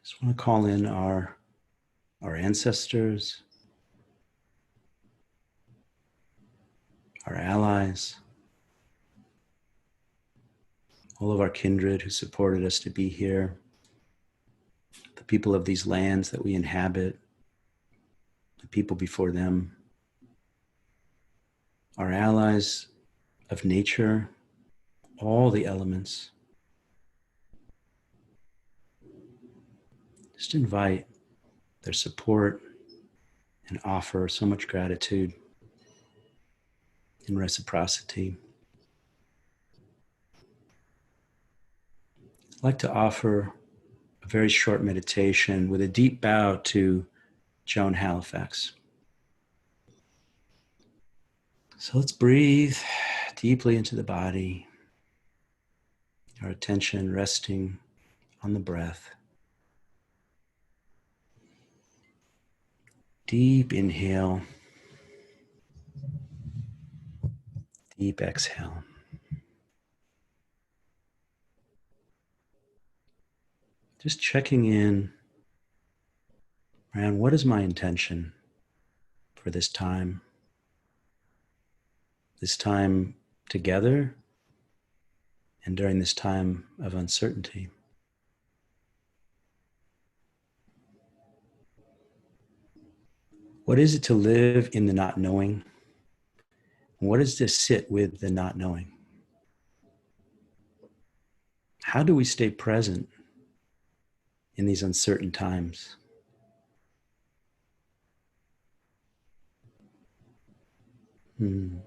Just want to call in our ancestors, our allies, all of our kindred who supported us to be here, the people of these lands that we inhabit, the people before them, our allies of nature, all the elements. Just invite their support and offer so much gratitude and reciprocity. I'd like to offer a very short meditation with a deep bow to Joan Halifax. So let's breathe deeply into the body, our attention resting on the breath. Deep inhale, deep exhale. Just checking in around what is my intention for this time together and during this time of uncertainty. What is it to live in the not knowing? What is to sit with the not knowing? How do we stay present in these uncertain times? In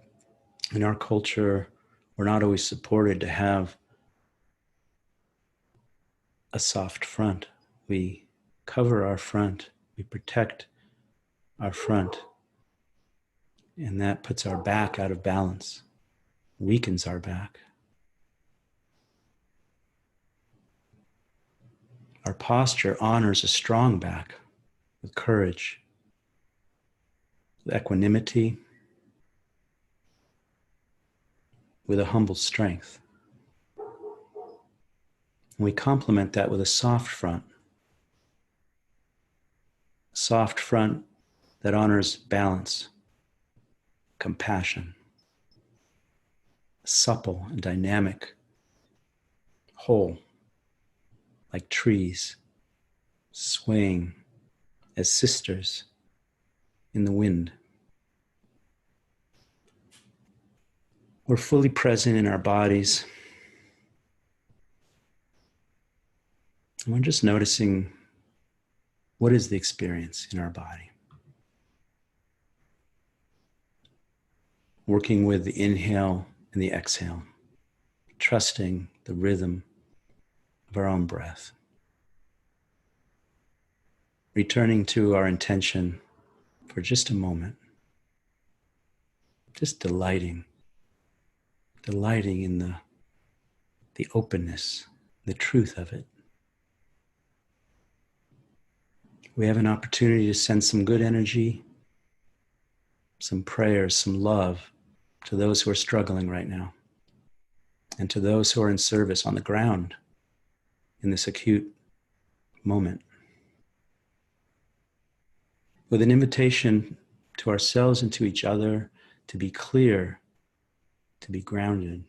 our culture, we're not always supported to have a soft front. We cover our front, we protect our front, and that puts our back out of balance, weakens our back. Our posture honors a strong back with courage, with equanimity, with a humble strength. And we complement that with a soft front that honors balance, compassion, supple and dynamic, whole, like trees, swaying as sisters in the wind. We're fully present in our bodies. And we're just noticing what is the experience in our body. Working with the inhale and the exhale, trusting the rhythm of our own breath. Returning to our intention for just a moment. Just delighting in the openness, the truth of it. We have an opportunity to send some good energy, some prayers, some love to those who are struggling right now, and to those who are in service on the ground in this acute moment. With an invitation to ourselves and to each other to be clear, to be grounded,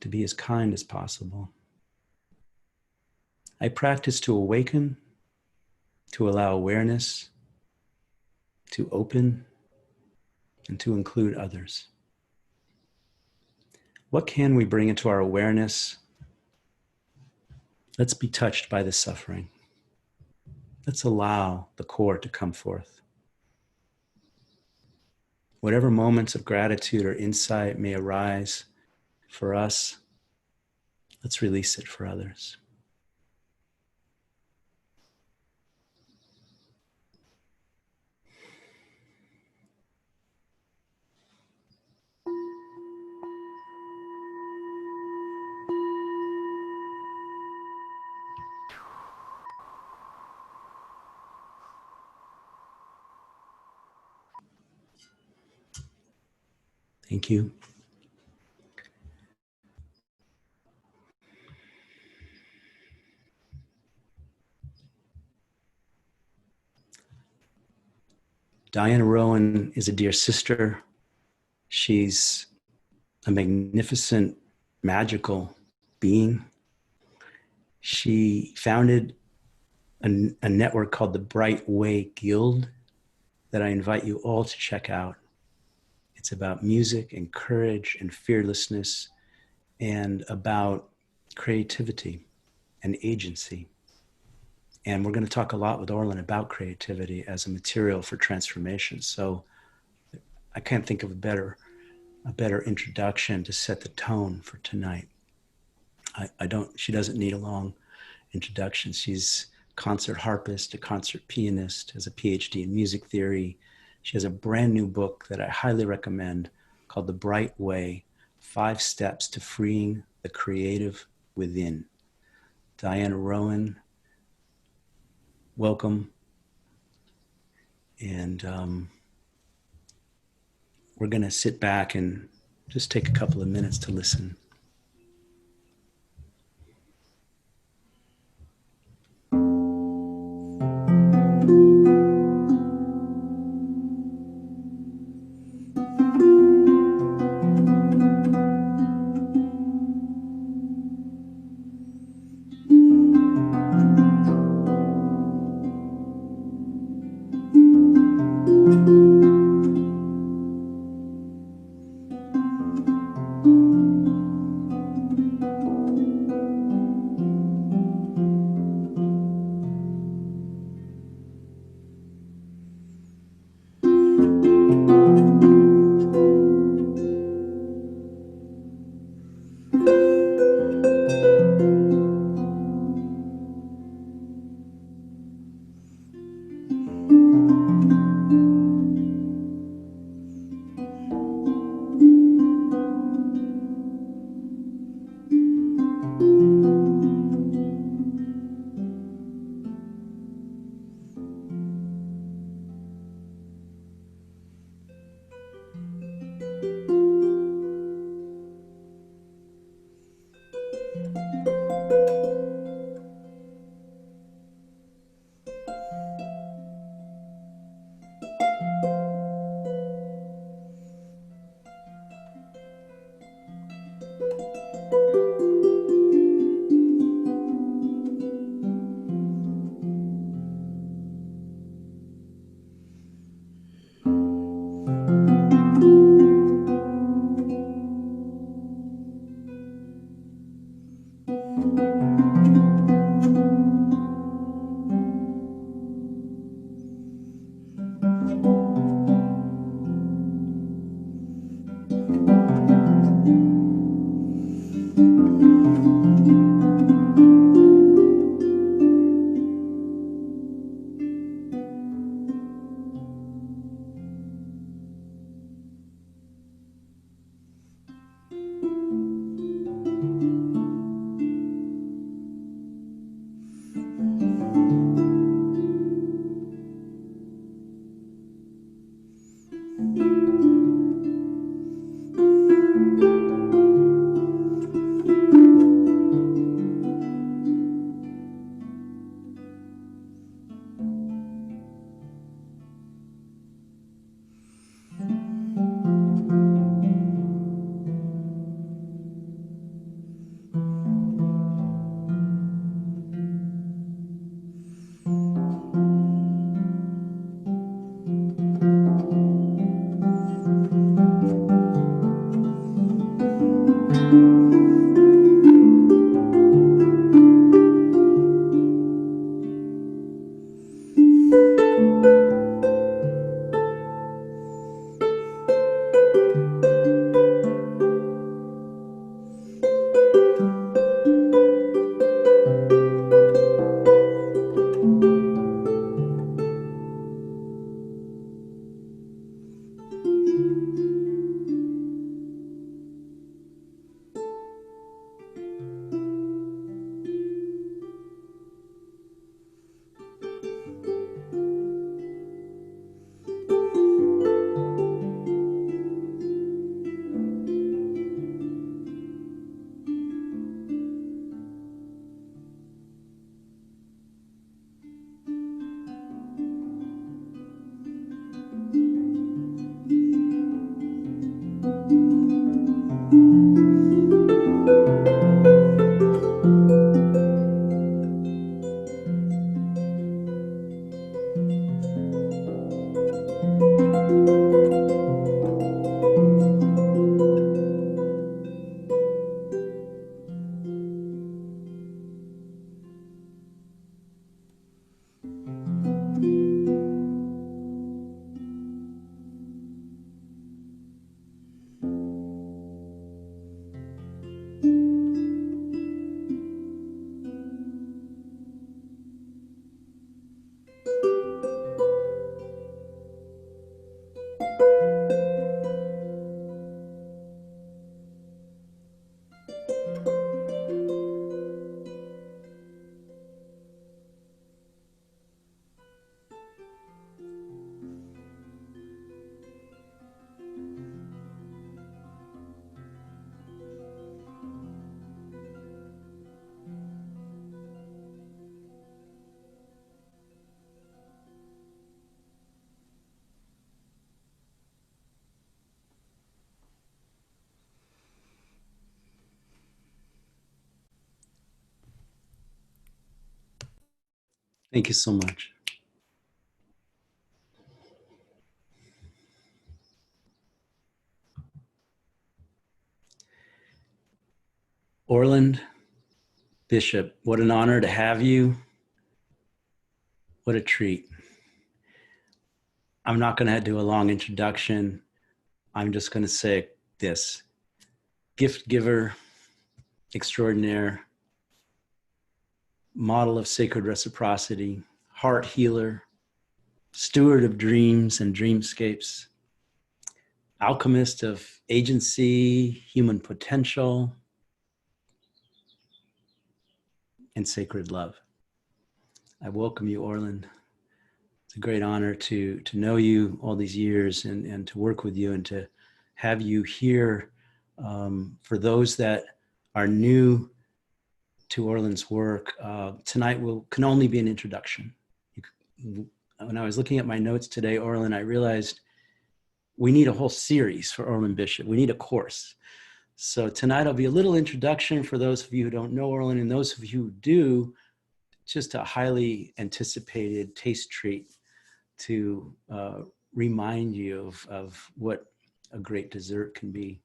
to be as kind as possible. I practice to awaken, to allow awareness, to open, and to include others. What can we bring into our awareness? Let's be touched by the suffering. Let's allow the core to come forth. Whatever moments of gratitude or insight may arise for us, let's release it for others. Thank you. Diana Rowan is a dear sister. She's a magnificent, magical being. She founded a network called the Bright Way Guild that I invite you all to check out. It's about music and courage and fearlessness and about creativity and agency. And we're going to talk a lot with Orland about creativity as a material for transformation. So I can't think of a better introduction to set the tone for tonight. She doesn't need a long introduction. She's a concert harpist, a concert pianist, has a PhD in music theory. She has a brand new book that I highly recommend called The Bright Way, 5 Steps to Freeing the Creative Within. Diana Rowan, welcome. And we're going to sit back and just take a couple of minutes to listen. Thank you so much. Orland Bishop, what an honor to have you. What a treat. I'm not going to do a long introduction. I'm just going to say this. Gift giver extraordinaire, model of sacred reciprocity, heart healer, steward of dreams and dreamscapes, alchemist of agency, human potential, and sacred love. I welcome you, Orland. It's a great honor to know you all these years and to work with you and to have you here. For those that are new to Orland's work, tonight can only be an introduction. When I was looking at my notes today, Orland, I realized we need a whole series for Orland Bishop. We need a course. So tonight will be a little introduction for those of you who don't know Orland, and those of you who do, just a highly anticipated taste treat to remind you of what a great dessert can be.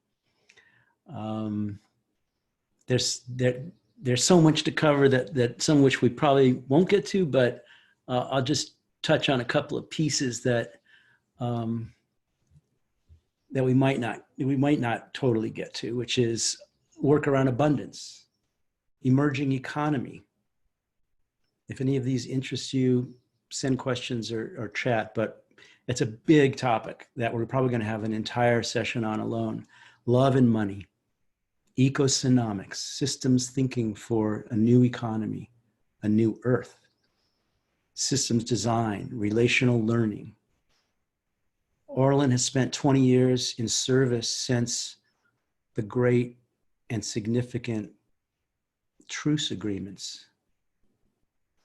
There's so much to cover that some of which we probably won't get to, but I'll just touch on a couple of pieces that that we might not totally get to, which is work around abundance, emerging economy. If any of these interest you, send questions or chat, but it's a big topic that we're probably going to have an entire session on alone. Love and money, economics, systems thinking for a new economy, a new earth, systems design, relational learning. Orland has spent 20 years in service since the great and significant truce agreements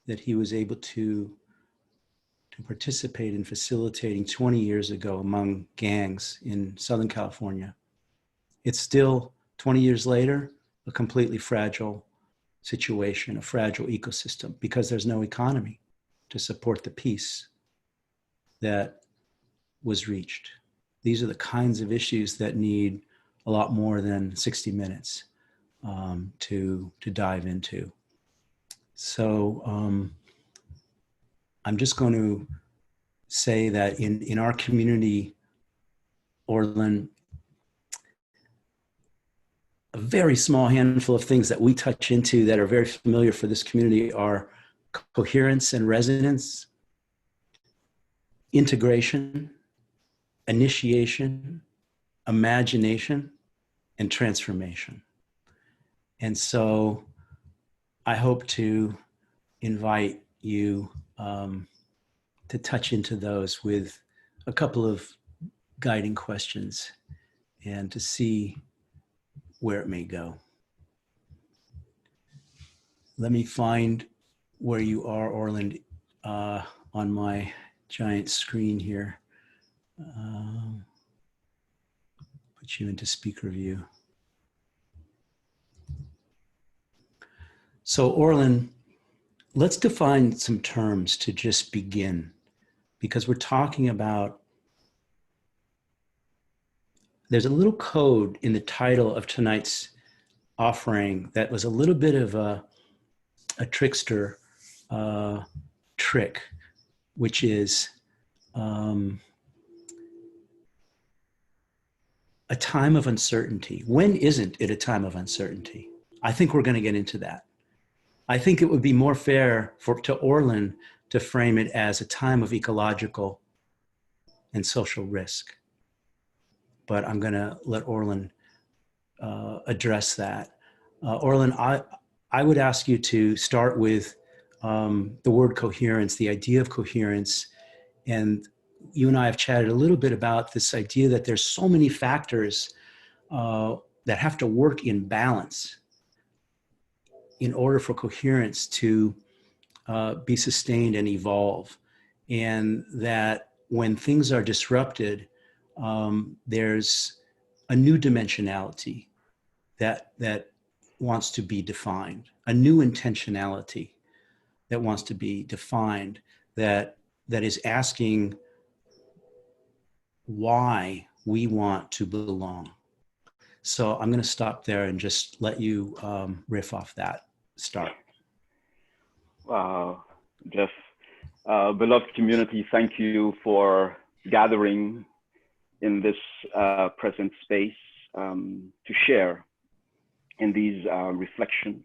that he was able to participate in facilitating 20 years ago among gangs in Southern California. It's still, 20 years later, a completely fragile situation, a fragile ecosystem, because there's no economy to support the peace that was reached. These are the kinds of issues that need a lot more than 60 minutes to dive into. So I'm just going to say that in our community, Orland, a very small handful of things that we touch into that are very familiar for this community are coherence and resonance, integration, initiation, imagination, and transformation. And so I hope to invite you to touch into those with a couple of guiding questions and to see where it may go. Let me find where you are, Orland, on my giant screen here. Put you into speaker view. So Orland, let's define some terms to just begin, because we're talking about, there's a little code in the title of tonight's offering that was a little bit of a trickster trick, which is a time of uncertainty. When isn't it a time of uncertainty? I think we're going to get into that. I think it would be more fair to Orland to frame it as a time of ecological and social risk. But I'm going to let Orland address that. Orland, I would ask you to start with the word coherence, the idea of coherence. And you and I have chatted a little bit about this idea that there's so many factors that have to work in balance in order for coherence to be sustained and evolve. And that when things are disrupted, there's a new dimensionality that wants to be defined, a new intentionality. that wants to be defined, that is asking why we want to belong. So I'm going to stop there and just let you riff off that start. Wow, Jeff, beloved community, thank you for gathering in this present space to share in these reflections.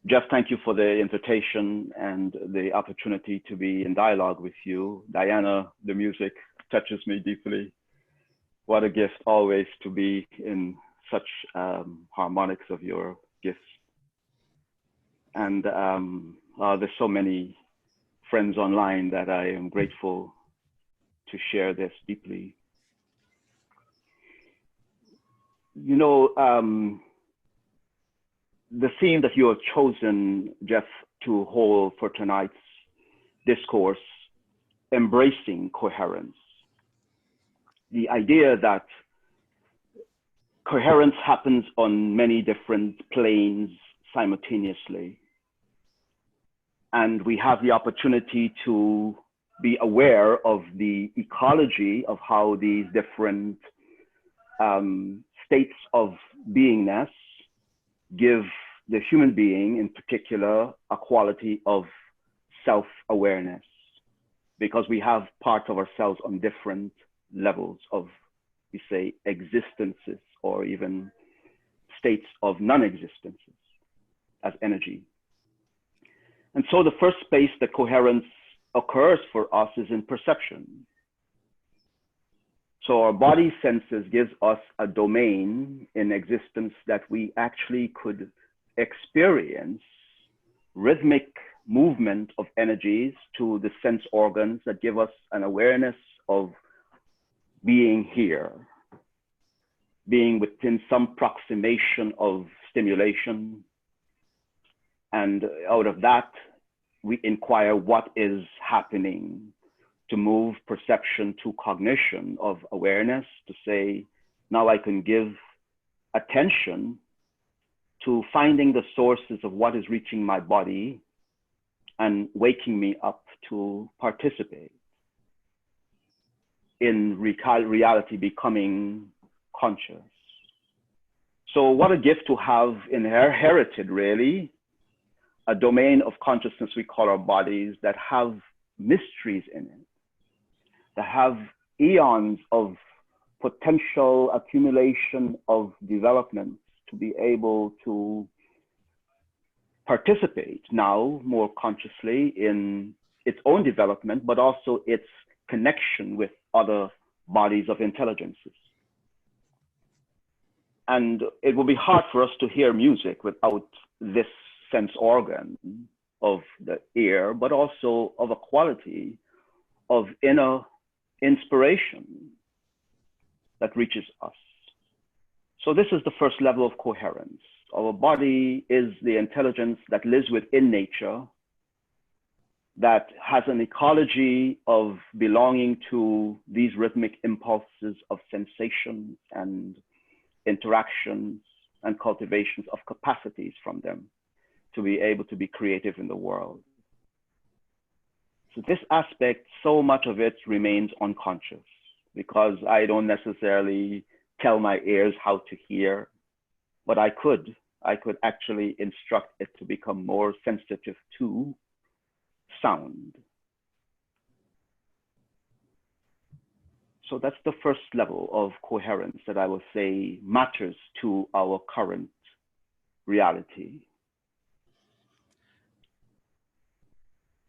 Jeff, thank you for the invitation and the opportunity to be in dialogue with you. Diana, the music touches me deeply. What a gift always to be in such harmonics of your gifts. And there's so many friends online that I am grateful to share this deeply. You know, the theme that you have chosen, Jeff, to hold for tonight's discourse, embracing coherence. The idea that coherence happens on many different planes simultaneously. And we have the opportunity to be aware of the ecology of how these different states of beingness give the human being in particular a quality of self-awareness, because we have parts of ourselves on different levels of, we say, existences or even states of non-existences as energy. And so the first space that coherence occurs for us is in perception. So our body senses gives us a domain in existence that we actually could experience rhythmic movement of energies to the sense organs that give us an awareness of being here, being within some approximation of stimulation. And out of that, we inquire what is happening, to move perception to cognition of awareness, to say, now I can give attention to finding the sources of what is reaching my body and waking me up to participate in reality, becoming conscious. So what a gift to have inherited, really, a domain of consciousness we call our bodies that have mysteries in it, that have eons of potential accumulation of developments to be able to participate now more consciously in its own development, but also its connection with other bodies of intelligences. And it will be hard for us to hear music without this sense organ of the ear, but also of a quality of inner inspiration that reaches us. So this is the first level of coherence. Our body is the intelligence that lives within nature, that has an ecology of belonging to these rhythmic impulses of sensations and interactions and cultivations of capacities from them to be able to be creative in the world. So this aspect, so much of it remains unconscious because I don't necessarily tell my ears how to hear, but I could actually instruct it to become more sensitive to sound. So that's the first level of coherence that I will say matters to our current reality.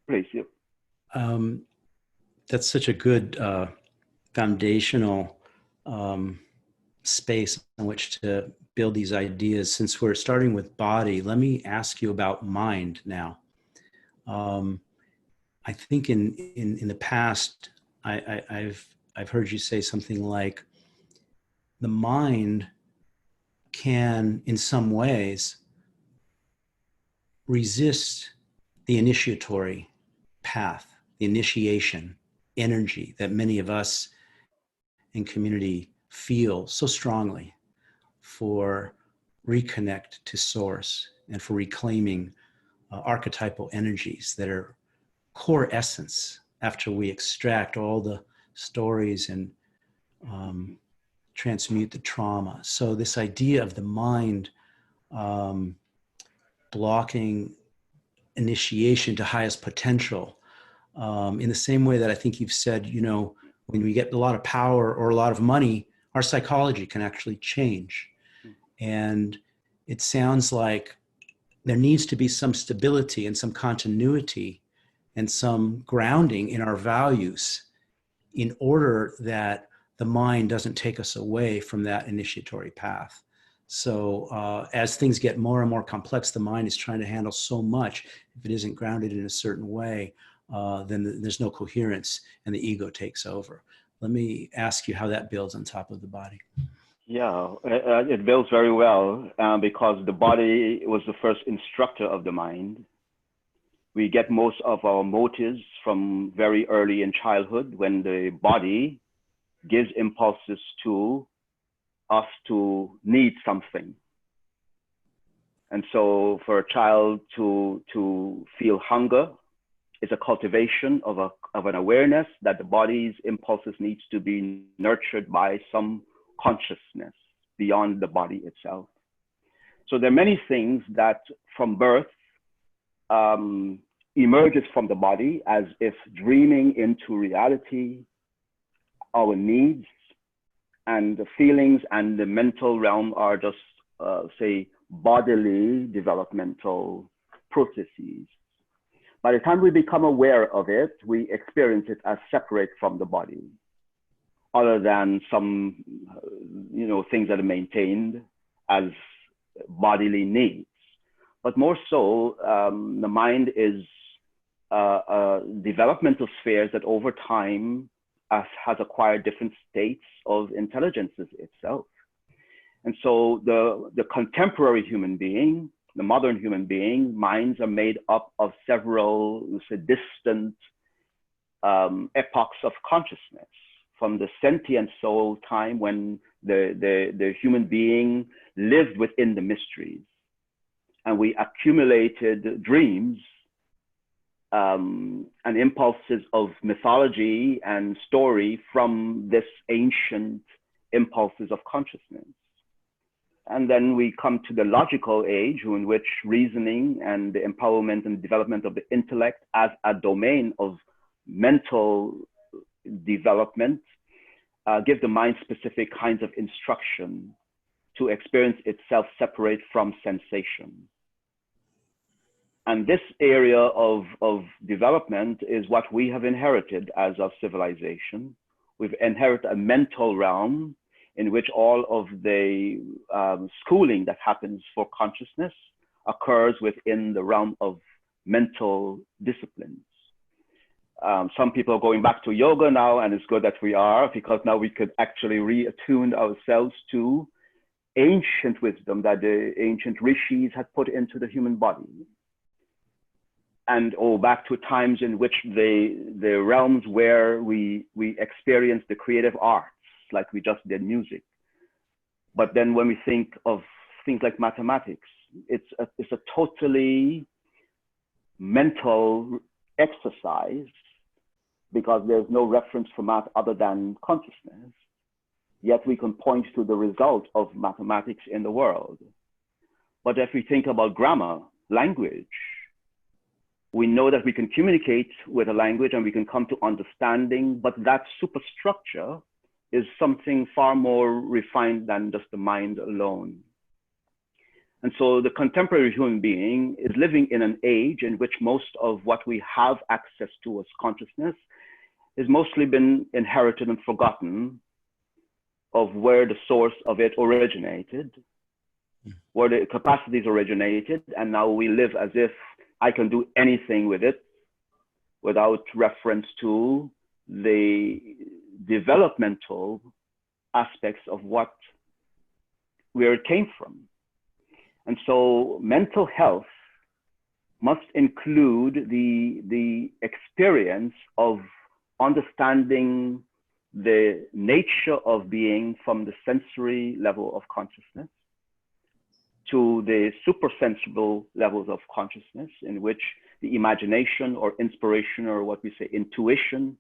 Please, you. That's such a good foundational space in which to build these ideas. Since we're starting with body, let me ask you about mind now. I think in the past, I've heard you say something like, the mind can, in some ways, resist the initiatory path, the initiation energy that many of us in community feel so strongly for reconnect to source and for reclaiming archetypal energies that are core essence after we extract all the stories and transmute the trauma. So this idea of the mind blocking initiation to highest potential, in the same way that I think you've said, you know, when we get a lot of power or a lot of money, our psychology can actually change. And it sounds like there needs to be some stability and some continuity and some grounding in our values in order that the mind doesn't take us away from that initiatory path. So as things get more and more complex, the mind is trying to handle so much. If it isn't grounded in a certain way, then there's no coherence and the ego takes over. Let me ask you how that builds on top of the body. Yeah, it builds very well because the body was the first instructor of the mind. We get most of our motives from very early in childhood when the body gives impulses to us to need something. And so for a child to feel hunger is a cultivation of an awareness that the body's impulses needs to be nurtured by some consciousness beyond the body itself. So there are many things that from birth emerges from the body as if dreaming into reality, our needs and the feelings and the mental realm are just, say, bodily developmental processes. By the time we become aware of it, we experience it as separate from the body, other than some, you know, things that are maintained as bodily needs. But more so, the mind is developmental spheres that over time has acquired different states of intelligences itself. And so the contemporary human being, the modern human being, minds are made up of several distant epochs of consciousness, from the sentient soul time when the human being lived within the mysteries. And we accumulated dreams and impulses of mythology and story from this ancient impulses of consciousness. And then we come to the logical age in which reasoning and the empowerment and development of the intellect as a domain of mental development give the mind specific kinds of instruction to experience itself separate from sensation. And this area of development is what we have inherited as our civilization. We've inherited a mental realm in which all of the schooling that happens for consciousness occurs within the realm of mental disciplines. Some people are going back to yoga now, and it's good that we are, because now we could actually reattune ourselves to ancient wisdom that the ancient rishis had put into the human body. And back to times in which the realms where we experience the creative arts, like we just did music. But then when we think of things like mathematics, it's a totally mental exercise, because there's no reference for math other than consciousness. Yet we can point to the result of mathematics in the world. But if we think about grammar, language, we know that we can communicate with a language and we can come to understanding, but that superstructure is something far more refined than just the mind alone. And so the contemporary human being is living in an age in which most of what we have access to as consciousness has mostly been inherited and forgotten of where the source of it originated, where the capacities originated, and now we live as if I can do anything with it without reference to the developmental aspects of where it came from. And so mental health must include the experience of understanding the nature of being from the sensory level of consciousness, to the supersensible levels of consciousness, in which the imagination or inspiration, or what we say intuition,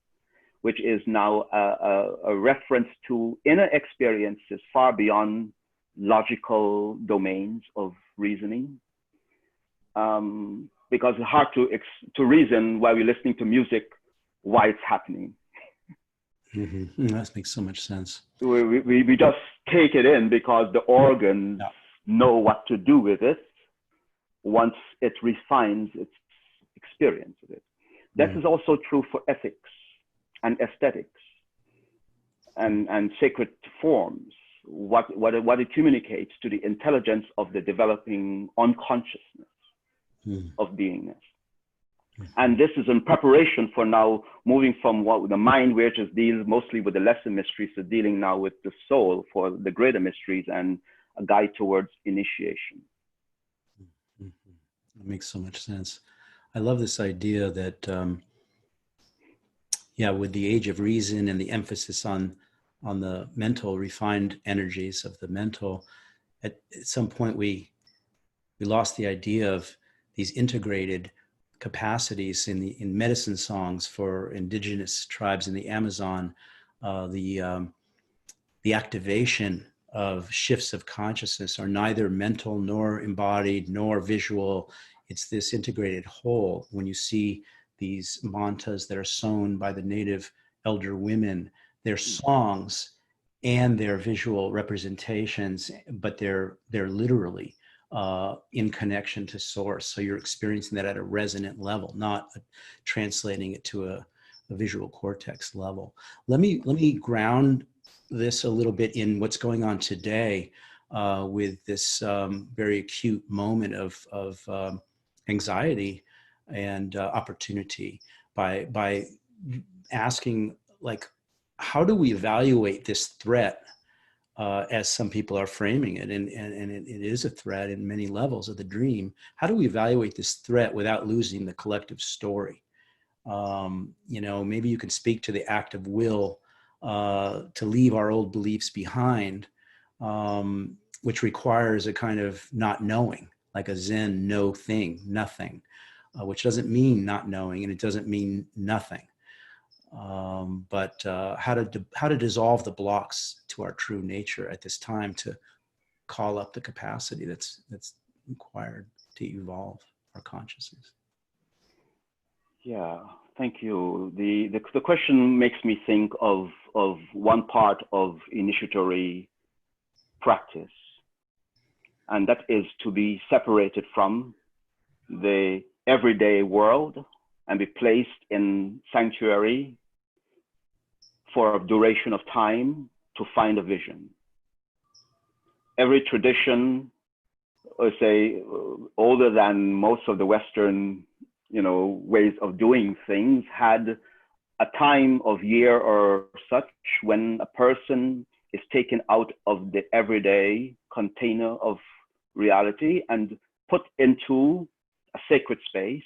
which is now a reference to inner experiences far beyond logical domains of reasoning. Because it's hard to reason while we're listening to music why it's happening. Mm-hmm. That makes so much sense. We just take it in because the organs know what to do with it once it refines its experience of it. That is also true for ethics and aesthetics and sacred forms, what it communicates to the intelligence of the developing unconsciousness of beingness. And this is in preparation for now moving from what the mind, which just deals mostly with the lesser mysteries, to dealing now with the soul for the greater mysteries and a guide towards initiation. That makes so much sense. I love this idea that, with the age of reason and the emphasis on the mental, refined energies of the mental, at some point we lost the idea of these integrated capacities in medicine songs for indigenous tribes in the Amazon, the activation of shifts of consciousness are neither mental nor embodied nor visual. It's this integrated whole. When you see these mantas that are sewn by the native elder women, they're songs and they're visual representations, but they're literally in connection to source. So you're experiencing that at a resonant level, not translating it to a visual cortex level. Let me ground this a little bit in what's going on today with this very acute moment of anxiety and opportunity by asking, like, how do we evaluate this threat as some people are framing it, and it is a threat in many levels of the dream. How do we evaluate this threat without losing the collective story? Maybe you can speak to the act of will to leave our old beliefs behind, which requires a kind of not knowing, like a Zen no thing, nothing, which doesn't mean not knowing, and it doesn't mean nothing. But how to dissolve the blocks to our true nature at this time, to call up the capacity that's required to evolve our consciousness. Yeah, thank you. The question makes me think of one part of initiatory practice, and that is to be separated from the everyday world and be placed in sanctuary for a duration of time to find a vision. Every tradition, or say older than most of the Western, ways of doing things, had a time of year or such when a person is taken out of the everyday container of reality and put into a sacred space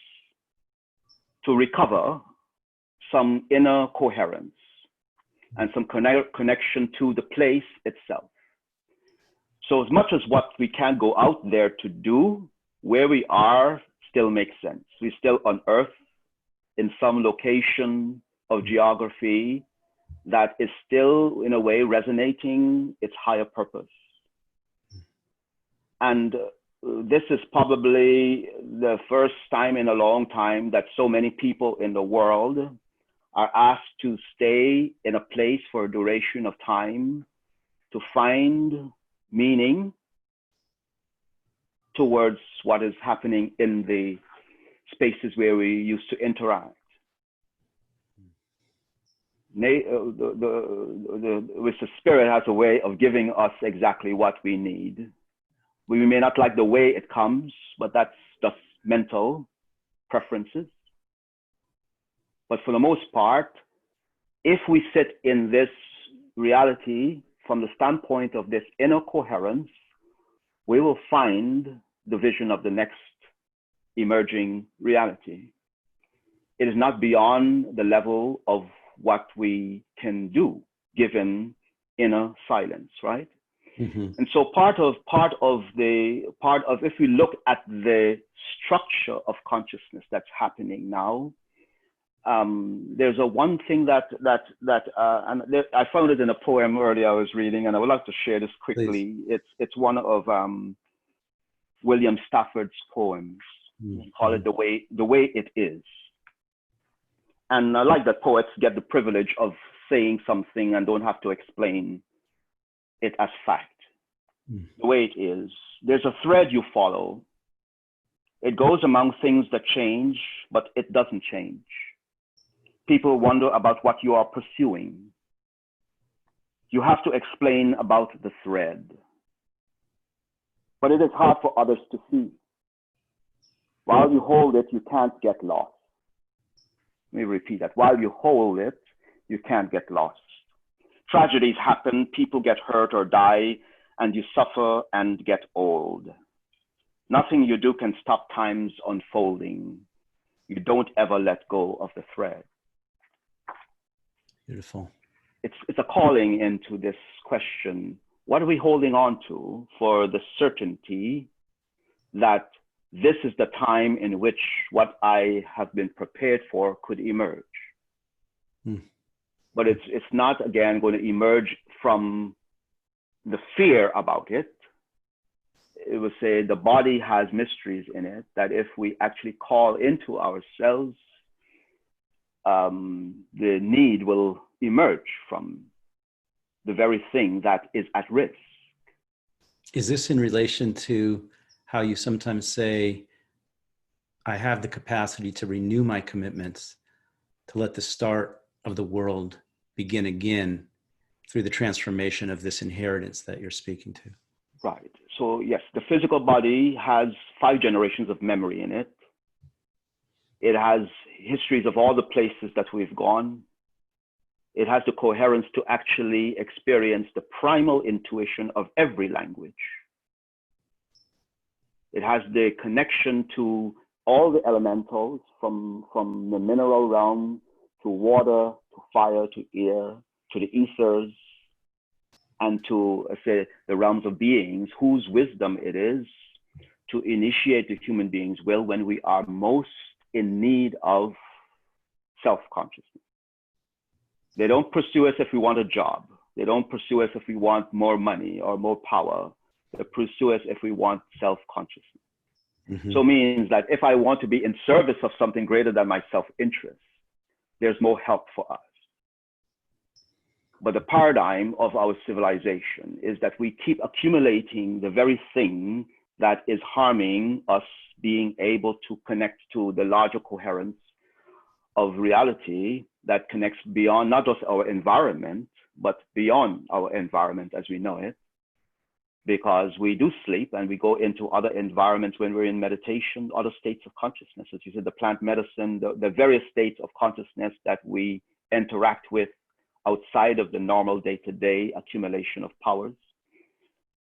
to recover some inner coherence and some connection to the place itself. So as much as what we can go out there to do, where we are still makes sense. We're still on Earth in some location of geography that is still, in a way, resonating its higher purpose. And this is probably the first time in a long time that so many people in the world are asked to stay in a place for a duration of time to find meaning towards what is happening in the spaces where we used to interact. Which the spirit has a way of giving us exactly what we need. We may not like the way it comes, but that's just mental preferences. But for the most part, if we sit in this reality from the standpoint of this inner coherence, we will find the vision of the next emerging reality. It is not beyond the level of what we can do given inner silence, right? And so part of if we look at the structure of consciousness that's happening now, there's one thing that I found it in a poem earlier I was reading, and I would like to share this quickly. Please. It's one of William Stafford's poems. Call it the way it is. And I like that poets get the privilege of saying something and don't have to explain it as fact. The way it is. There's a thread you follow. It goes among things that change, but it doesn't change. People wonder about what you are pursuing. You have to explain about the thread. But it is hard for others to see. While you hold it, you can't get lost. Let me repeat that. While you hold it, you can't get lost. Tragedies happen, people get hurt or die, and you suffer and get old. Nothing you do can stop time's unfolding. You don't ever let go of the thread. Beautiful. It's a calling into this question. What are we holding on to for the certainty that this is the time in which what I have been prepared for could emerge? But it's not, again, going to emerge from the fear about it. It would say the body has mysteries in it that if we actually call into ourselves, the need will emerge from the very thing that is at risk. Is this in relation to how you sometimes say, I have the capacity to renew my commitments, to let the start of the world begin again through the transformation of this inheritance that you're speaking to? Right. So yes, the physical body has 5 generations of memory in it. It has histories of all the places that we've gone. It has the coherence to actually experience the primal intuition of every language. It has the connection to all the elementals from the mineral realm to water, to fire, to air, to the ethers, and to say the realms of beings whose wisdom it is to initiate the human being's will when we are most in need of self-consciousness. They don't pursue us if we want a job. They don't pursue us if we want more money or more power. They pursue us if we want self-consciousness. So it means that if I want to be in service of something greater than my self-interest, there's more help for us. But the paradigm of our civilization is that we keep accumulating the very thing that is harming us being able to connect to the larger coherence of reality that connects beyond not just our environment, but beyond our environment as we know it. Because we do sleep and we go into other environments when we're in meditation, other states of consciousness, as you said, the plant medicine, the various states of consciousness that we interact with outside of the normal day-to-day accumulation of powers,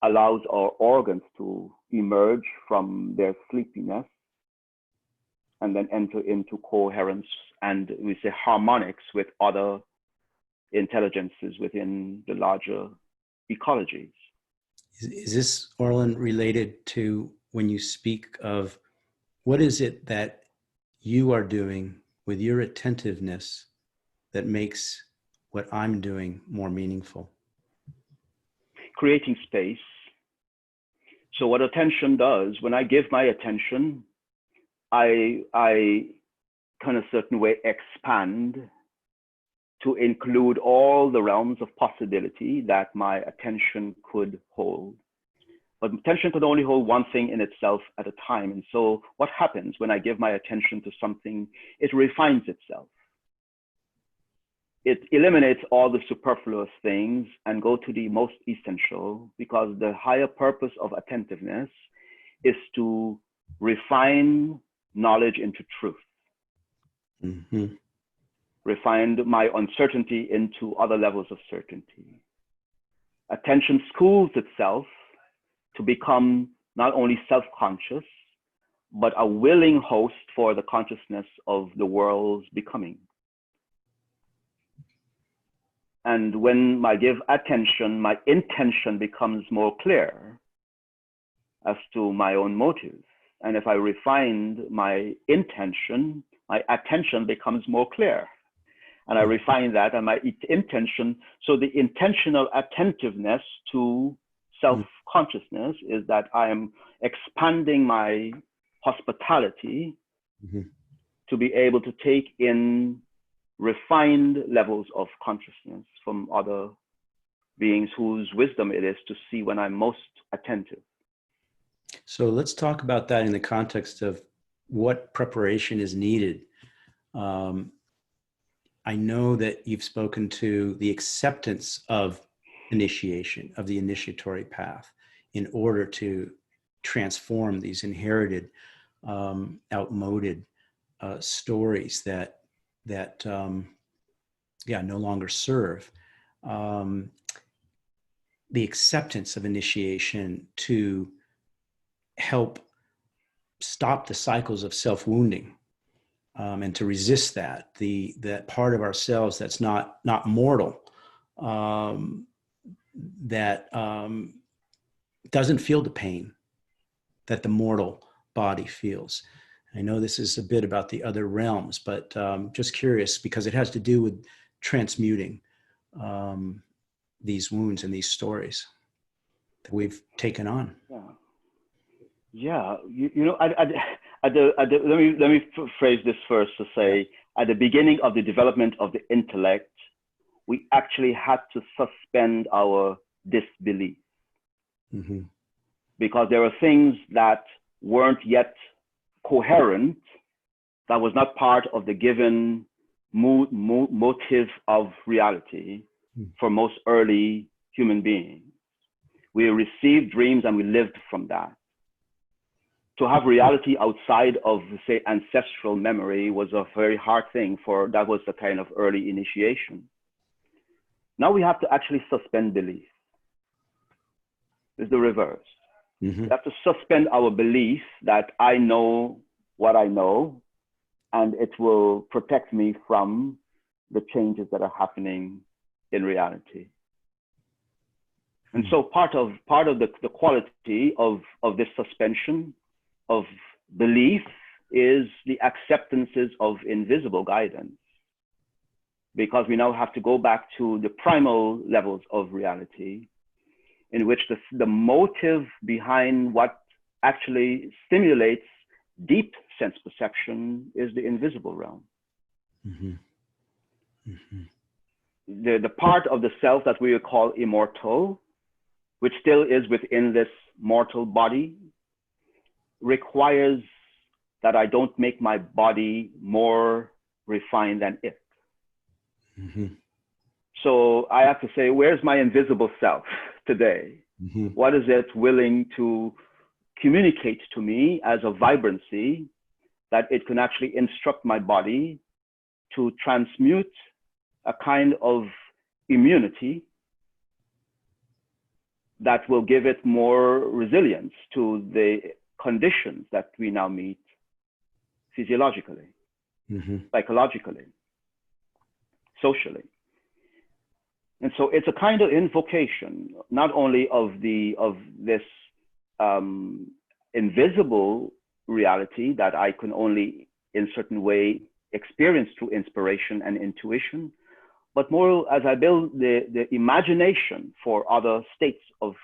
allows our organs to emerge from their sleepiness and then enter into coherence and we say harmonics with other intelligences within the larger ecologies. Is this, Orland, related to when you speak of what is it that you are doing with your attentiveness that makes what I'm doing more meaningful? Creating space. So what attention does, when I give my attention, I kind of certain way expand to include all the realms of possibility that my attention could hold. But attention could only hold one thing in itself at a time. And so what happens when I give my attention to something, it refines itself. It eliminates all the superfluous things and go to the most essential, because the higher purpose of attentiveness is to refine knowledge into truth. Refined my uncertainty into other levels of certainty. Attention schools itself to become not only self-conscious, but a willing host for the consciousness of the world's becoming. And when I give attention, my intention becomes more clear as to my own motives. And if I refined my intention, my attention becomes more clear. And I refine that and my intention. So the intentional attentiveness to self-consciousness is that I am expanding my hospitality to be able to take in refined levels of consciousness from other beings whose wisdom it is to see when I'm most attentive. So let's talk about that in the context of what preparation is needed. I know that you've spoken to the acceptance of initiation, of the initiatory path, in order to transform these inherited, outmoded stories that no longer serve. The acceptance of initiation to help stop the cycles of self-wounding, and to resist that part of ourselves that's not mortal, that doesn't feel the pain that the mortal body feels. I know this is a bit about the other realms, but just curious because it has to do with transmuting these wounds and these stories that we've taken on. Yeah. You know, let me phrase this first to say, at the beginning of the development of the intellect, we actually had to suspend our disbelief, because there were things that weren't yet coherent, that was not part of the given motive of reality for most early human beings. We received dreams and we lived from that. To have reality outside of, say, ancestral memory was a very hard thing that was the kind of early initiation. Now we have to actually suspend belief. It's the reverse. We have to suspend our belief that I know what I know, and it will protect me from the changes that are happening in reality. And so part of the quality of this suspension of belief is the acceptances of invisible guidance, because we now have to go back to the primal levels of reality, in which the motive behind what actually stimulates deep sense perception is the invisible realm. The part of the self that we call immortal, which still is within this mortal body, requires that I don't make my body more refined than it. So I have to say, where's my invisible self today? What is it willing to communicate to me as a vibrancy that it can actually instruct my body to transmute a kind of immunity that will give it more resilience to the conditions that we now meet physiologically, psychologically, socially. And so it's a kind of invocation, not only of this invisible reality that I can only in certain way experience through inspiration and intuition, but more as I build the imagination for other states of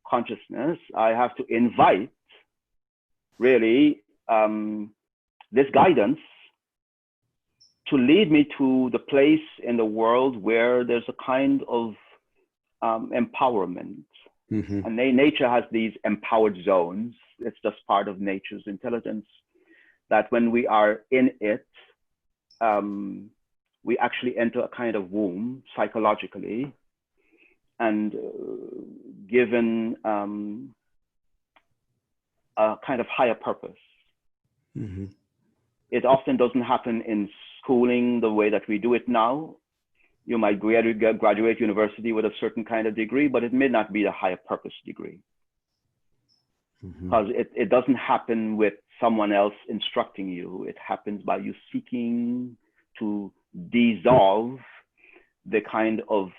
consciousness, I have to invite really this guidance to lead me to the place in the world where there's a kind of empowerment. And nature has these empowered zones. It's just part of nature's intelligence, that when we are in it, we actually enter a kind of womb psychologically, and given a kind of higher purpose. It often doesn't happen in schooling the way that we do it now. You might graduate university with a certain kind of degree, but it may not be a higher purpose degree. Because it doesn't happen with someone else instructing you. It happens by you seeking to dissolve the kind of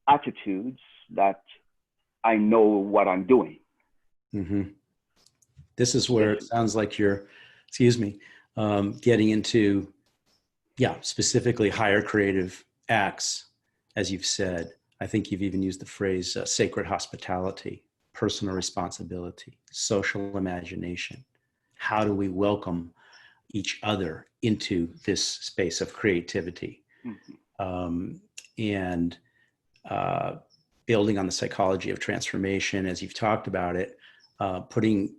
attitudes that I know what I'm doing. Mm-hmm. This is where it sounds like you're, excuse me, getting into, specifically higher creative acts, as you've said. I think you've even used the phrase sacred hospitality, personal responsibility, social imagination. How do we welcome each other into this space of creativity? And building on the psychology of transformation, as you've talked about it, putting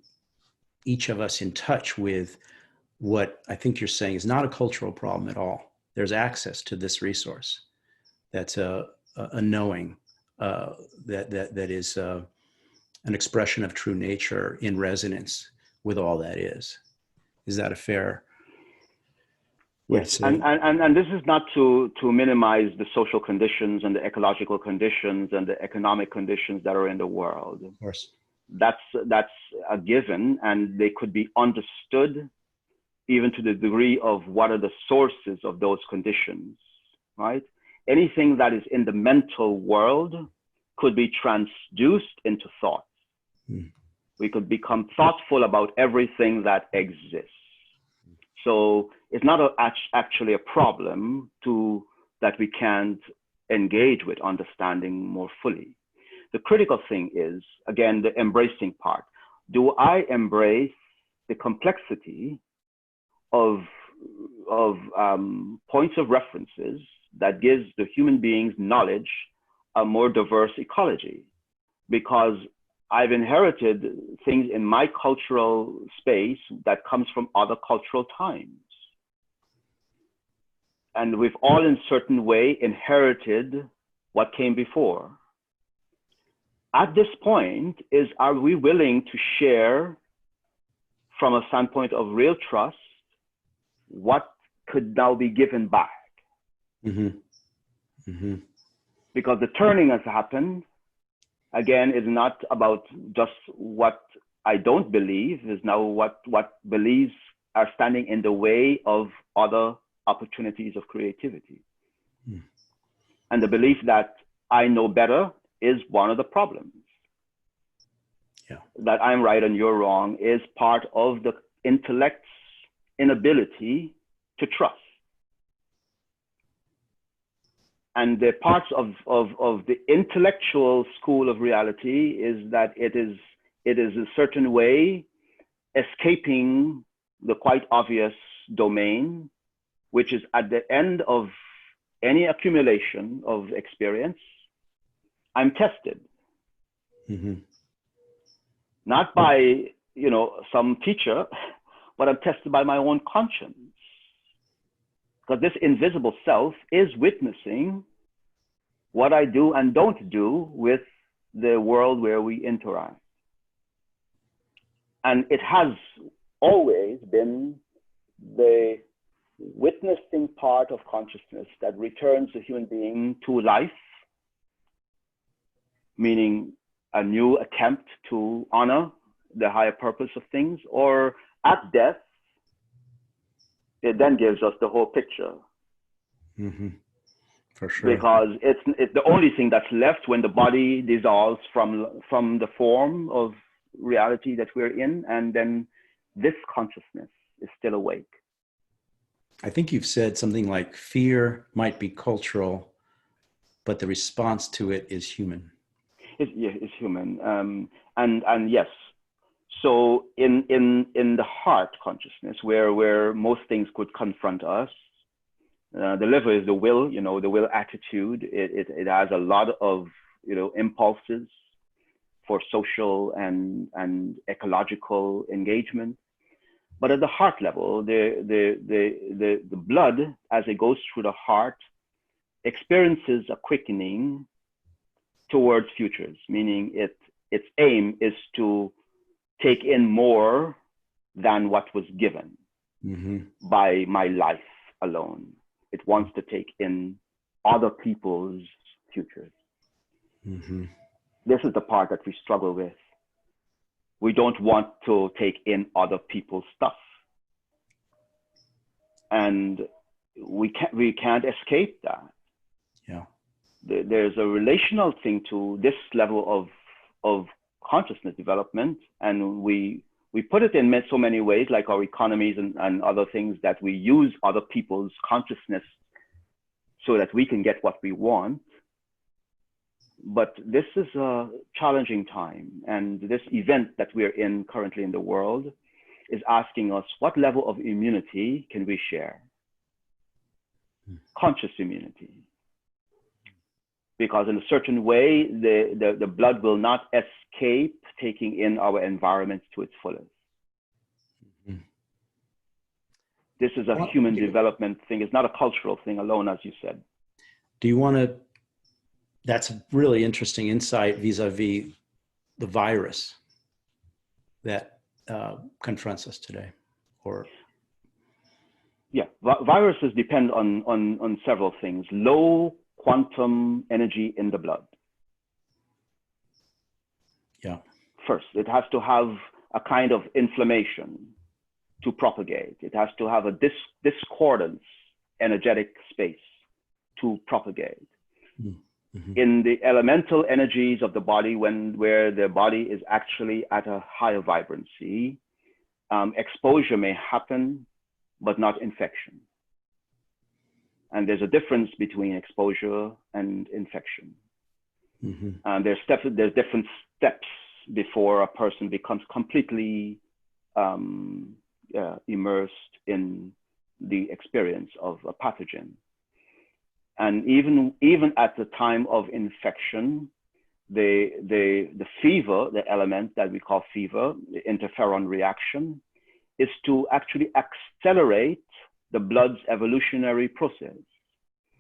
each of us in touch with what I think you're saying is not a cultural problem at all. There's access to this resource. That's a knowing that is an expression of true nature in resonance with all that is. Is that a fair way to say? And this is not to minimize the social conditions and the ecological conditions and the economic conditions that are in the world. Of course. That's a given, and they could be understood even to the degree of what are the sources of those conditions, right? Anything that is in the mental world could be transduced into thought. We could become thoughtful about everything that exists. So it's not actually a problem that we can't engage with understanding more fully. The critical thing is, again, the embracing part. Do I embrace the complexity of points of references that gives the human being's knowledge a more diverse ecology? Because I've inherited things in my cultural space that comes from other cultural times. And we've all in a certain way inherited what came before. At this point are we willing to share from a standpoint of real trust what could now be given back? Mm-hmm. Mm-hmm. Because the turning has happened. Again, is not about just what I don't believe, is now what beliefs are standing in the way of other opportunities of creativity. And the belief that I know better is one of the problems. That I'm right and you're wrong is part of the intellect's inability to trust. And the parts of the intellectual school of reality is that it is a certain way escaping the quite obvious domain, which is at the end of any accumulation of experience, I'm tested. Not by, some teacher, but I'm tested by my own conscience. Because this invisible self is witnessing what I do and don't do with the world where we interact. And it has always been the witnessing part of consciousness that returns the human being to life, meaning a new attempt to honor the higher purpose of things, or at death, it then gives us the whole picture. For sure. Because it's the only thing that's left when the body dissolves from the form of reality that we're in, and then this consciousness is still awake. I think you've said something like fear might be cultural, but the response to it is human. It's human, and yes. So in the heart consciousness, where most things could confront us, the liver is the will, the will attitude. It has a lot of impulses for social and ecological engagement. But at the heart level, the blood, as it goes through the heart, experiences a quickening towards futures, meaning its aim is to take in more than what was given by my life alone. It wants to take in other people's futures. This is the part that we struggle with. We don't want to take in other people's stuff. And we can't escape that. Yeah. there's a relational thing to this level of consciousness development, and we put it in so many ways, like our economies and other things, that we use other people's consciousness so that we can get what we want. But this is a challenging time, and this event that we're in currently in the world is asking us, what level of immunity can we share? Conscious immunity. Because in a certain way, the blood will not escape taking in our environment to its fullest. Mm-hmm. This is a human development thing. It's not a cultural thing alone, as you said. Do you want to, that's a really interesting insight vis-a-vis the virus that confronts us today, or? Yeah, viruses depend on several things. Low quantum energy in the blood. Yeah. First, it has to have a kind of inflammation to propagate. It has to have a discordance energetic space to propagate. Mm-hmm. In the elemental energies of the body, where the body is actually at a higher vibrancy, exposure may happen, but not infection. And there's a difference between exposure and infection. Mm-hmm. There's different steps before a person becomes completely immersed in the experience of a pathogen. And even at the time of infection, the fever, the element that we call fever, the interferon reaction, is to actually accelerate the blood's evolutionary process,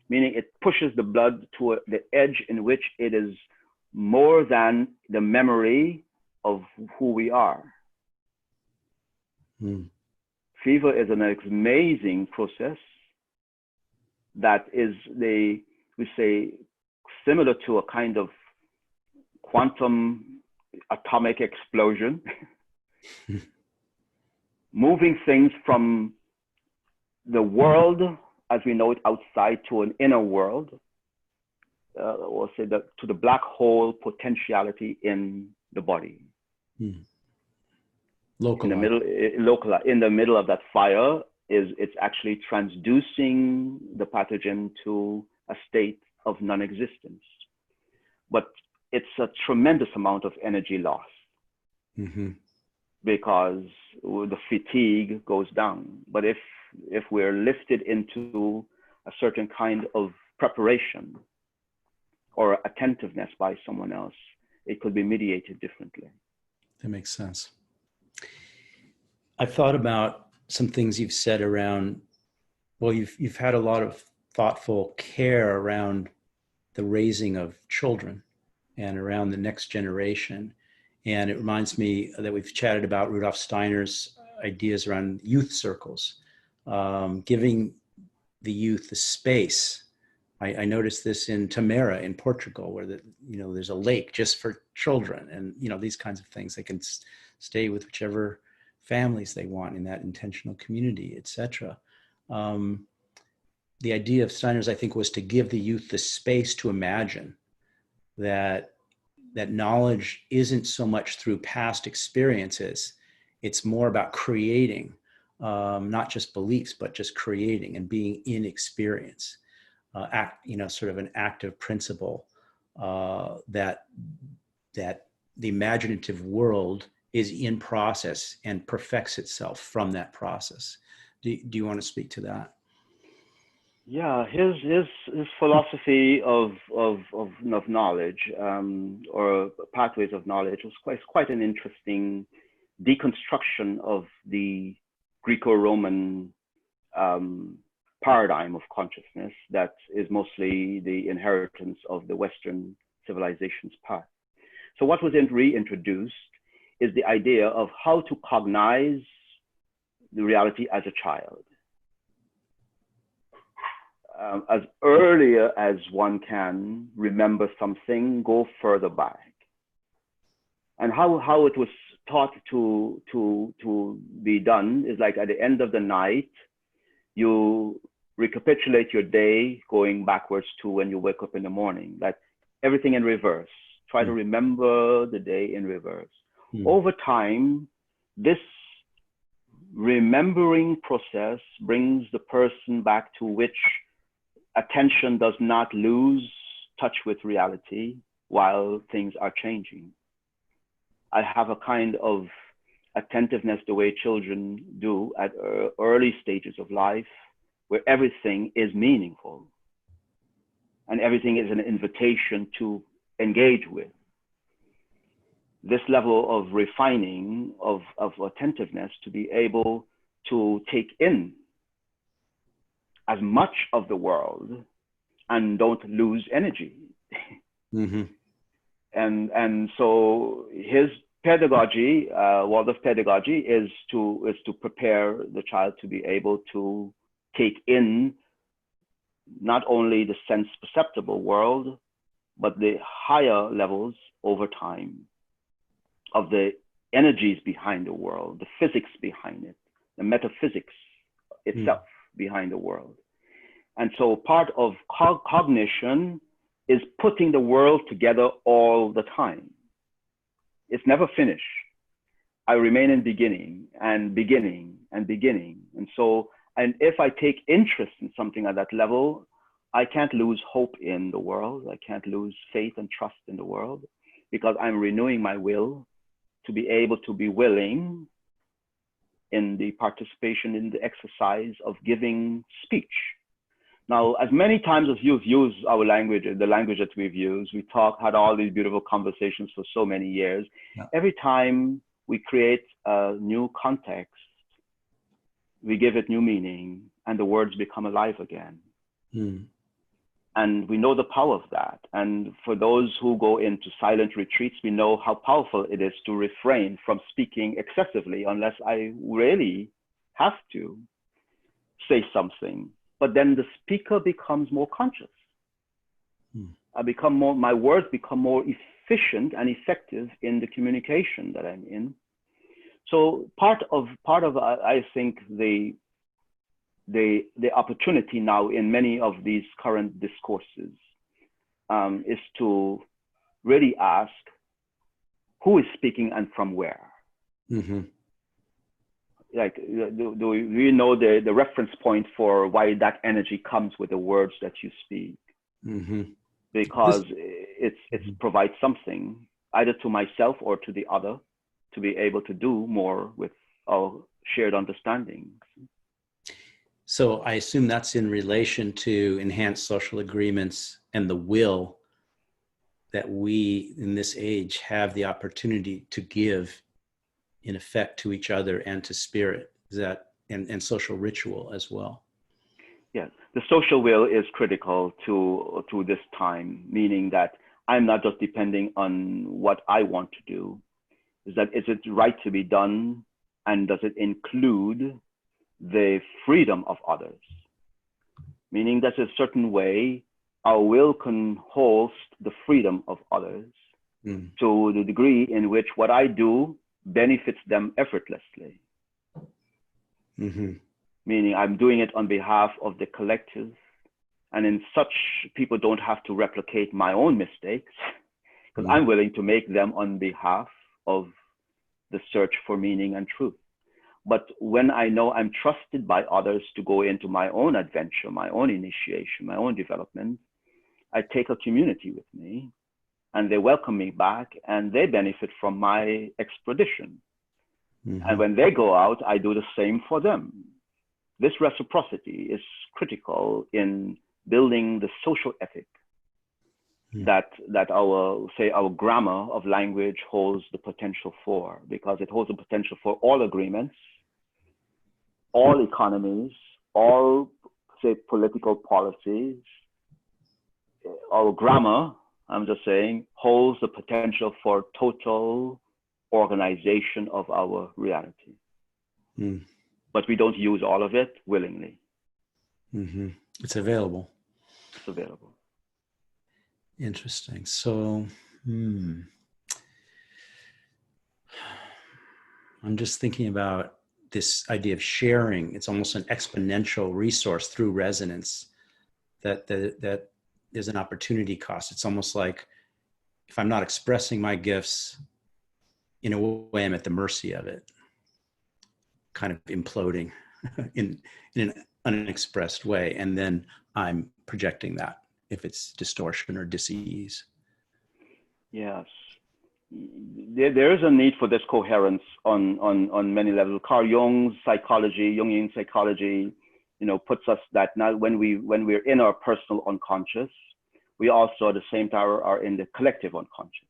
meaning it pushes the blood to the edge in which it is more than the memory of who we are. Mm. Fever is an amazing process that is, we say, similar to a kind of quantum atomic explosion, moving things from the world as we know it outside to an inner world, or say to the black hole potentiality in the body. Hmm. In the middle of that fire it's actually transducing the pathogen to a state of non-existence. But it's a tremendous amount of energy loss. Mm-hmm. Because the fatigue goes down. But if we're lifted into a certain kind of preparation or attentiveness by someone else, it could be mediated differently. That makes sense. I've thought about some things you've said around, well, you've had a lot of thoughtful care around the raising of children and around the next generation. And it reminds me that we've chatted about Rudolf Steiner's ideas around youth circles, giving the youth the space. I noticed this in Tamera in Portugal, where there's a lake just for children, and these kinds of things. They can stay with whichever families they want in that intentional community, etc. The idea of Steiner's, I think, was to give the youth the space to imagine that knowledge isn't so much through past experiences. It's more about creating, not just beliefs, but just creating and being in experience. Sort of an active principle that the imaginative world is in process and perfects itself from that process. Do you want to speak to that? Yeah, his philosophy of knowledge, or pathways of knowledge, was quite an interesting deconstruction of the Greco-Roman paradigm of consciousness that is mostly the inheritance of the Western civilization's path. So what was reintroduced is the idea of how to cognize the reality as a child. As early as one can remember something, go further back. And how it was taught to be done is like at the end of the night, you recapitulate your day going backwards to when you wake up in the morning, like everything in reverse. Try to remember the day in reverse. Over time, this remembering process brings the person back to which attention does not lose touch with reality while things are changing. I have a kind of attentiveness the way children do at early stages of life, where everything is meaningful and everything is an invitation to engage with. This level of refining of attentiveness to be able to take in as much of the world and don't lose energy. And so his pedagogy, Waldorf pedagogy, is to prepare the child to be able to take in not only the sense perceptible world, but the higher levels over time of the energies behind the world, the physics behind it, the metaphysics itself behind the world. And so part of cognition is putting the world together all the time. It's never finished. I remain in beginning and beginning and beginning. And so, and if I take interest in something at that level, I can't lose hope in the world. I can't lose faith and trust in the world, because I'm renewing my will to be able to be willing in the participation in the exercise of giving speech. Now, as many times as you've used our language, the language that we've used, we had all these beautiful conversations for so many years. Yeah. Every time we create a new context, we give it new meaning, and the words become alive again. And we know the power of that. And for those who go into silent retreats, we know how powerful it is to refrain from speaking excessively unless I really have to say something. But then the speaker becomes more conscious. My words become more efficient and effective in the communication that I'm in. So part of I think the opportunity now in many of these current discourses is to really ask who is speaking and from where. Like, do you know the reference point for why that energy comes with the words that you speak? Because it provides something either to myself or to the other to be able to do more with our shared understanding. So I assume that's in relation to enhanced social agreements and the will that we in this age have the opportunity to give in effect to each other and to spirit. Is that and social ritual as well? Yes, the social will is critical to this time, meaning that I'm not just depending on what I want to do. Is it right to be done, and does it include the freedom of others? Meaning that a certain way our will can host the freedom of others to the degree in which what I do benefits them effortlessly. Meaning I'm doing it on behalf of the collective, and in such people don't have to replicate my own mistakes, because I'm willing to make them on behalf of the search for meaning and truth. But when I know I'm trusted by others to go into my own adventure, my own initiation, my own development, I take a community with me, and they welcome me back, and they benefit from my expedition. And when they go out, I do the same for them. This reciprocity is critical in building the social ethic that our grammar of language holds the potential for, because it holds the potential for all agreements, all economies, all, say, political policies. Our grammar, I'm just saying, holds the potential for total organization of our reality. But we don't use all of it willingly. It's available. It's available. Interesting. So, I'm just thinking about this idea of sharing. It's almost an exponential resource through resonance that there's an opportunity cost. It's almost like if I'm not expressing my gifts, in a way, I'm at the mercy of it, kind of imploding in an unexpressed way. And then I'm projecting that if it's distortion or dis-ease. Yes. There is a need for this coherence on many levels. Carl Jung's psychology, Jungian psychology, puts us that now when we're in our personal unconscious, we also at the same time are in the collective unconscious.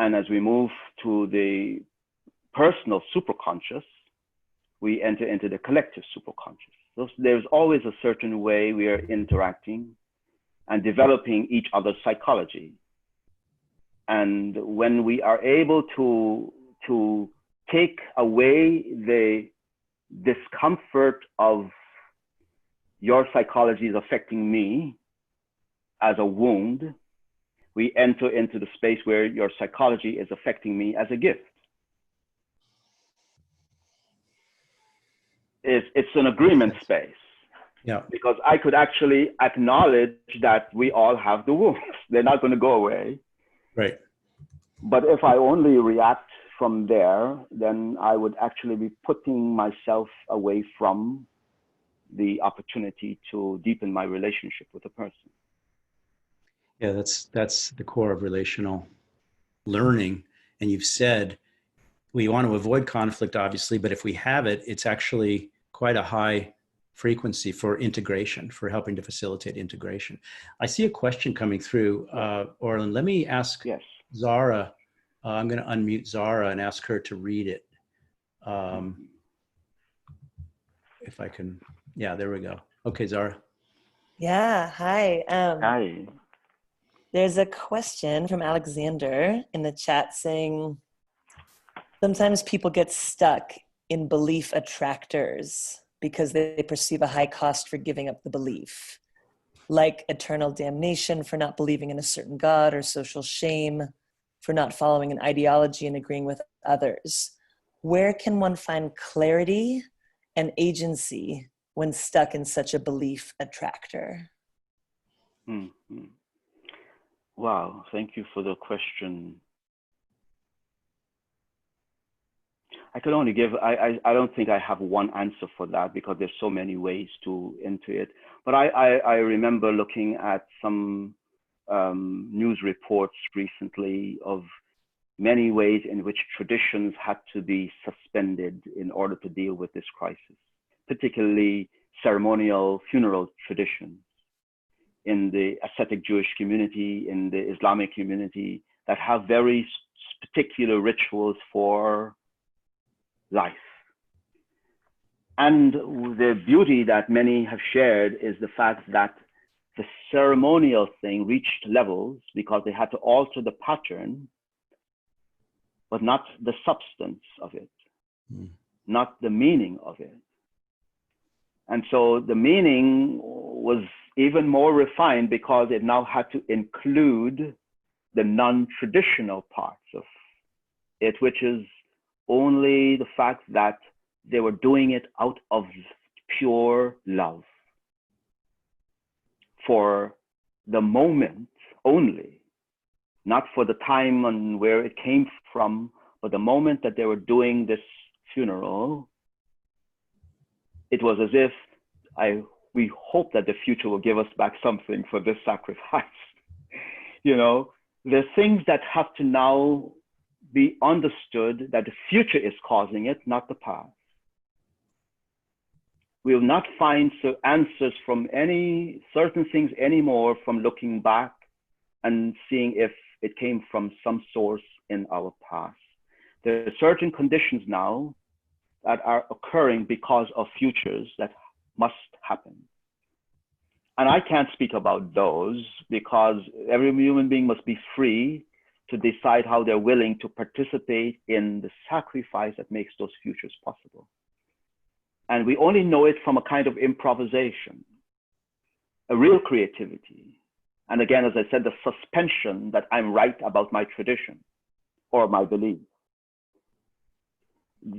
And as we move to the personal superconscious, we enter into the collective superconscious. So there's always a certain way we are interacting and developing each other's psychology. And when we are able to take away the discomfort of your psychology is affecting me as a wound, we enter into the space where your psychology is affecting me as a gift. It's an agreement space. Yeah. Because I could actually acknowledge that we all have the wounds. They're not going to go away. Right. But if I only react from there, then I would actually be putting myself away from the opportunity to deepen my relationship with a person. Yeah, that's the core of relational learning. And you've said we want to avoid conflict, obviously, but if we have it, it's actually quite a high frequency for integration, for helping to facilitate integration. I see a question coming through, Orland. Let me ask Zara. I'm going to unmute Zara and ask her to read it. If I can, yeah, there we go. Okay, Zara. Yeah, hi. Hi. There's a question from Alexander in the chat saying, sometimes people get stuck in belief attractors because they perceive a high cost for giving up the belief, like eternal damnation for not believing in a certain God, or social shame for not following an ideology and agreeing with others. Where can one find clarity and agency when stuck in such a belief attractor? Mm-hmm. Wow, thank you for the question. I could only give, I don't think I have one answer for that because there's so many ways to enter it. But I remember looking at some news reports recently of many ways in which traditions had to be suspended in order to deal with this crisis, particularly ceremonial funeral traditions in the ascetic Jewish community, in the Islamic community, that have very particular rituals for life. And the beauty that many have shared is the fact that the ceremonial thing reached levels because they had to alter the pattern, but not the substance of it, not the meaning of it. And so the meaning was even more refined because it now had to include the non-traditional parts of it, which is only the fact that they were doing it out of pure love for the moment only, not for the time and where it came from, but the moment that they were doing this funeral, it was as if we hope that the future will give us back something for this sacrifice. You know, there are things that have to now be understood that the future is causing it, not the past. We will not find answers from any certain things anymore from looking back and seeing if it came from some source in our past. There are certain conditions now that are occurring because of futures that must happen. And I can't speak about those because every human being must be free to decide how they're willing to participate in the sacrifice that makes those futures possible. And we only know it from a kind of improvisation, a real creativity. And again, as I said, the suspension that I'm right about my tradition or my belief.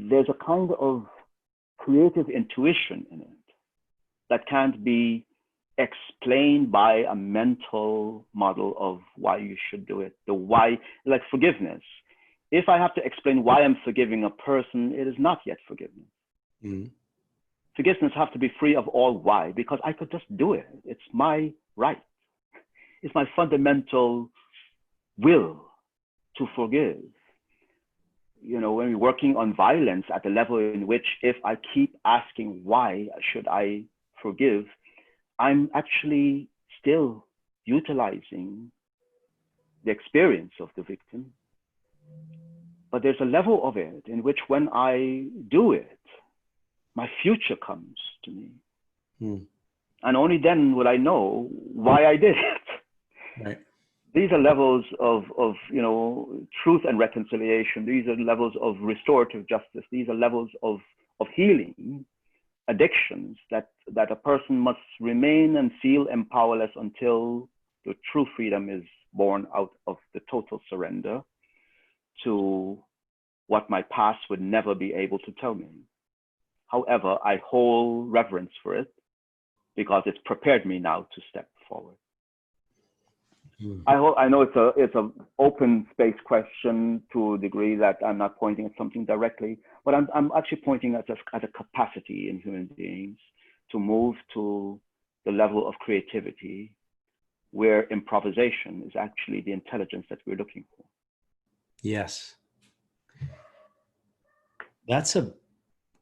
there's a kind of creative intuition in it that can't be explained by a mental model of why you should do it. The why, like forgiveness. If I have to explain why I'm forgiving a person, it is not yet forgiveness. Mm-hmm. Forgiveness has to be free of all why, because I could just do it. It's my right. It's my fundamental will to forgive. You know, when we're working on violence at the level in which if I keep asking why should I forgive, I'm actually still utilizing the experience of the victim. But there's a level of it in which when I do it, my future comes to me. And only then will I know why I did it. Right. These are levels of you know, truth and reconciliation. These are levels of restorative justice. These are levels of healing addictions that a person must remain and feel powerless until the true freedom is born out of the total surrender to what my past would never be able to tell me. However, I hold reverence for it because it's prepared me now to step forward. I know it's a open space question to a degree that I'm not pointing at something directly, but I'm actually pointing at a capacity in human beings to move to the level of creativity where improvisation is actually the intelligence that we're looking for. Yes. That's a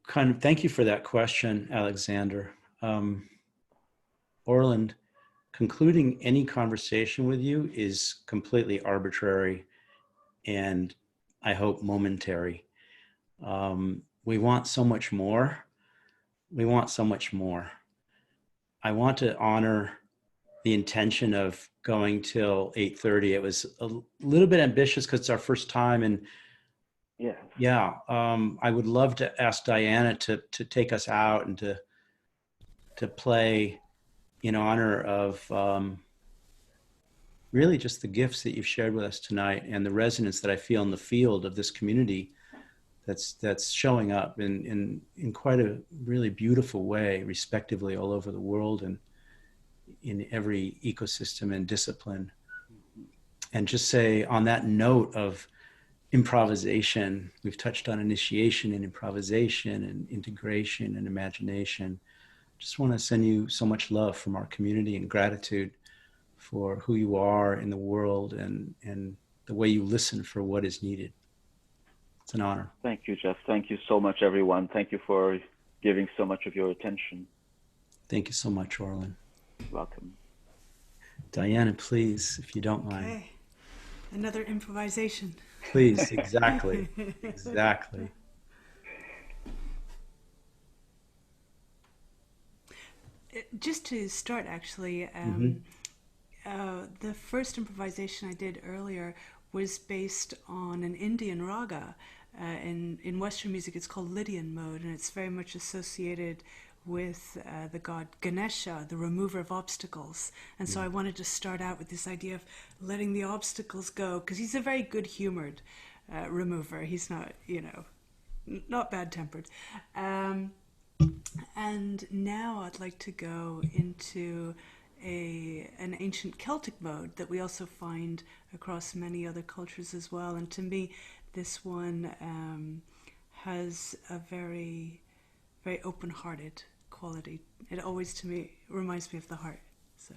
kind of, thank you for that question, Alexander. Orland, concluding any conversation with you is completely arbitrary and I hope momentary. We want so much more. We want so much more. I want to honor the intention of going till 8:30. It was a little bit ambitious because it's our first time, and I would love to ask Diana to take us out and to play in honor of really just the gifts that you've shared with us tonight and the resonance that I feel in the field of this community that's showing up in quite a really beautiful way, respectively, all over the world and in every ecosystem and discipline. And just say, on that note of improvisation, we've touched on initiation and improvisation and integration and imagination. Just want to send you so much love from our community and gratitude for who you are in the world and the way you listen for what is needed. It's an honor. Thank you, Jeff. Thank you so much, everyone. Thank you for giving so much of your attention. Thank you so much, Orland. Welcome. Diana, please, if you don't mind. Okay. Another improvisation. Please, exactly. Exactly. Just to start, actually, the first improvisation I did earlier was based on an Indian raga. In Western music, it's called Lydian mode, and it's very much associated with the god Ganesha, the remover of obstacles. And so I wanted to start out with this idea of letting the obstacles go, because he's a very good-humored remover. He's not, not bad-tempered. And now I'd like to go into an ancient Celtic mode that we also find across many other cultures as well. And to me, this one has a very, very open-hearted quality. It always, to me, reminds me of the heart. So.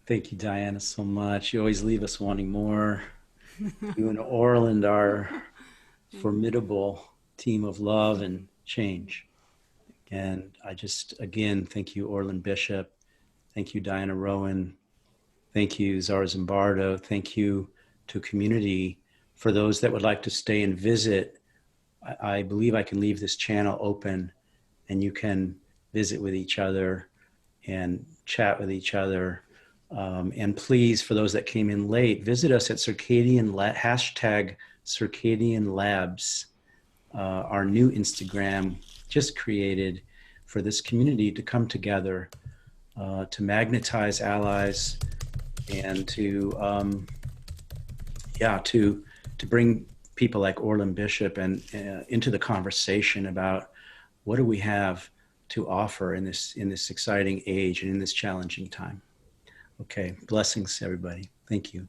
Thank you, Diana, so much. You always leave us wanting more. You and Orland are formidable team of love and change. And I just, again, thank you, Orland Bishop. Thank you, Diana Rowan. Thank you, Zara Zimbardo. Thank you to community. For those that would like to stay and visit, I believe I can leave this channel open and you can visit with each other and chat with each other. And please, for those that came in late, visit us at hashtag Circadian Labs, our new Instagram just created for this community to come together, to magnetize allies and to bring people like Orland Bishop and into the conversation about what do we have to offer in this exciting age and in this challenging time. Okay, blessings, everybody. Thank you.